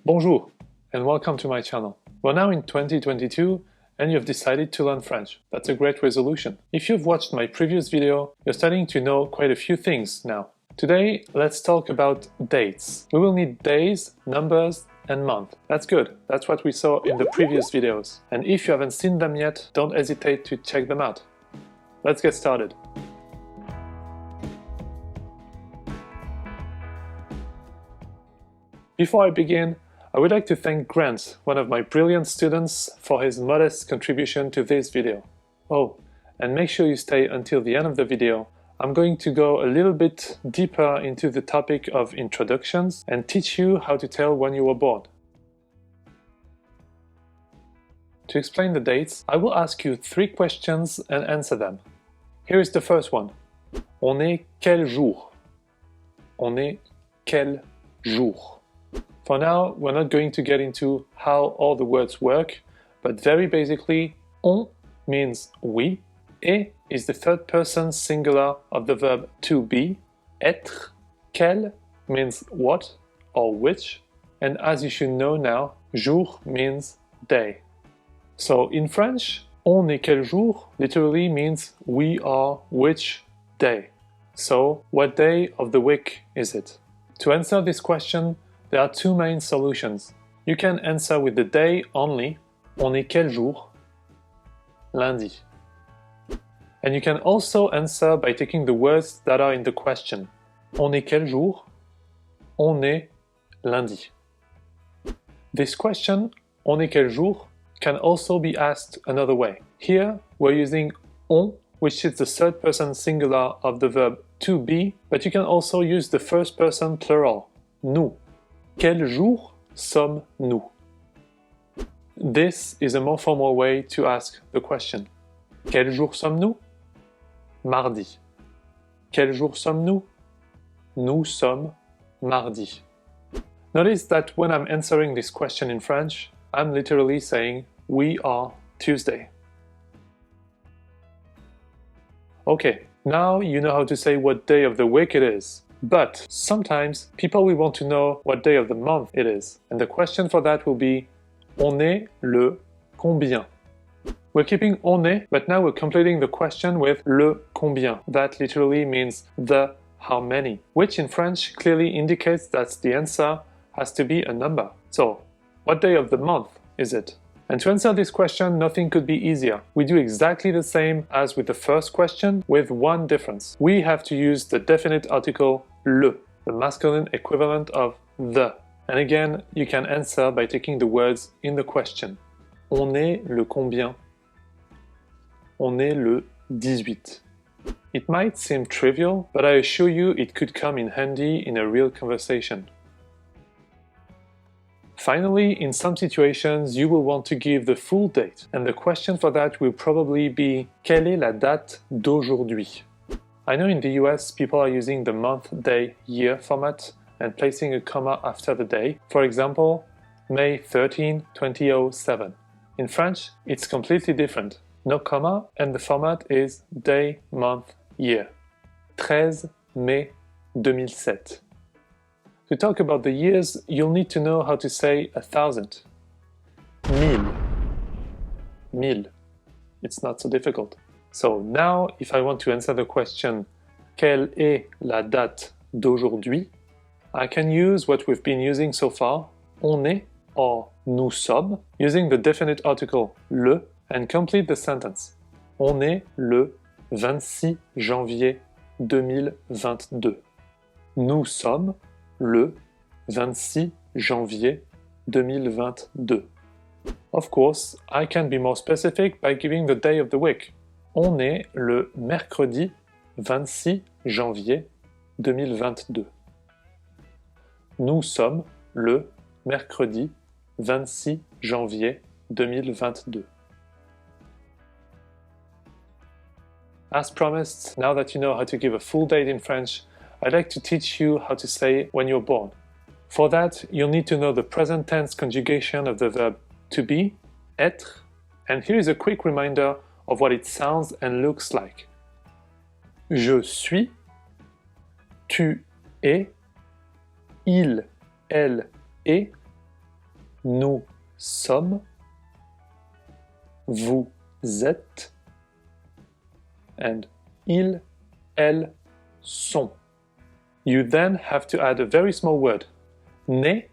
Bonjour, and welcome to my channel. We're now in 2022, and you've decided to learn French. That's a great resolution. If you've watched my previous video, you're starting to know quite a few things now. Today, let's talk about dates. We will need days, numbers, and month. That's good. That's what we saw in the previous videos. And if you haven't seen them yet, don't hesitate to check them out. Let's get started. Before I begin, I would like to thank Grant, one of my brilliant students, for his modest contribution to this video. Oh, and make sure you stay until the end of the video. I'm going to go a little bit deeper into the topic of introductions and teach you how to tell when you were born. To explain the dates, I will ask you 3 questions and answer them. Here is the first one. On est quel jour? On est quel jour? For now, we're not going to get into how all the words work, but very basically, on means we, et is the third person singular of the verb to be, être, quel means what or which, and as you should know now, jour means day. So in French, on est quel jour literally means we are which day. So what day of the week is it? To answer this question, there are 2 main solutions. You can answer with the day only, on est quel jour? Lundi. And you can also answer by taking the words that are in the question. On est quel jour? On est lundi. This question, on est quel jour, can also be asked another way. Here, we're using on, which is the third person singular of the verb to be, but you can also use the first person plural, nous. Quel jour sommes-nous? This is a more formal way to ask the question. Quel jour sommes-nous? Mardi. Quel jour sommes-nous? Nous sommes mardi. Notice that when I'm answering this question in French, I'm literally saying we are Tuesday. Okay, now you know how to say what day of the week it is. But sometimes people will want to know what day of the month it is. And the question for that will be on est le combien? We're keeping on est, but now we're completing the question with le combien. That literally means the how many, which in French clearly indicates that the answer has to be a number. So, what day of the month is it? And to answer this question, nothing could be easier. We do exactly the same as with the first question, with one difference. We have to use the definite article le, the masculine equivalent of the. And again, you can answer by taking the words in the question. On est le combien? On est le 18. It might seem trivial, but I assure you it could come in handy in a real conversation. Finally, in some situations, you will want to give the full date, and the question for that will probably be quelle est la date d'aujourd'hui? I know in the US people are using the month, day, year format and placing a comma after the day. For example, May 13, 2007. In French, it's completely different. No comma, and the format is day, month, year. 13 mai 2007. To talk about the years, you'll need to know how to say 1,000. 1000. 1000. It's not so difficult. So now, if I want to answer the question, quelle est la date d'aujourd'hui? I can use what we've been using so far, on est or nous sommes, using the definite article le, and complete the sentence. On est le 26 janvier 2022. Nous sommes le 26 janvier 2022. Of course, I can be more specific by giving the day of the week. On est le mercredi 26 janvier 2022. Nous sommes le mercredi 26 janvier 2022. As promised, now that you know how to give a full date in French, I'd like to teach you how to say when you're born. For that, you'll need to know the present tense conjugation of the verb to be, être, and here is a quick reminder of what it sounds and looks like. Je suis, tu es, il, elle est, nous sommes, vous êtes, and ils, elles sont. You then have to add a very small word, né,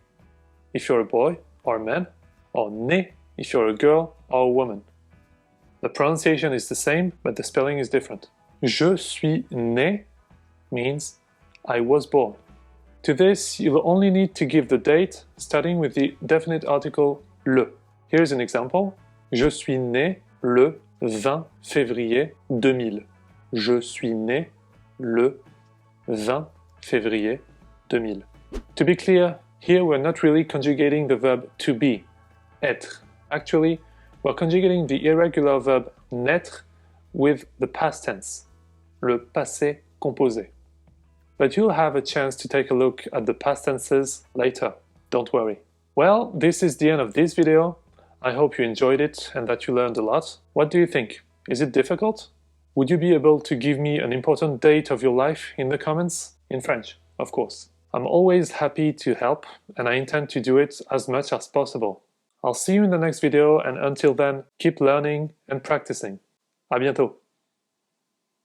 if you're a boy or a man, or né if you're a girl or a woman. The pronunciation is the same, but the spelling is different. Je suis né means I was born. To this, you'll only need to give the date, starting with the definite article le. Here's an example. Je suis né le 20 février 2000. Je suis né le 20 février 2000. To be clear, here we're not really conjugating the verb to be, être. Actually, we're conjugating the irregular verb naître with the past tense, le passé composé. But you'll have a chance to take a look at the past tenses later, don't worry. Well, this is the end of this video. I hope you enjoyed it and that you learned a lot. What do you think? Is it difficult? Would you be able to give me an important date of your life in the comments? In French, of course. I'm always happy to help and I intend to do it as much as possible. I'll see you in the next video and until then, keep learning and practicing. À bientôt!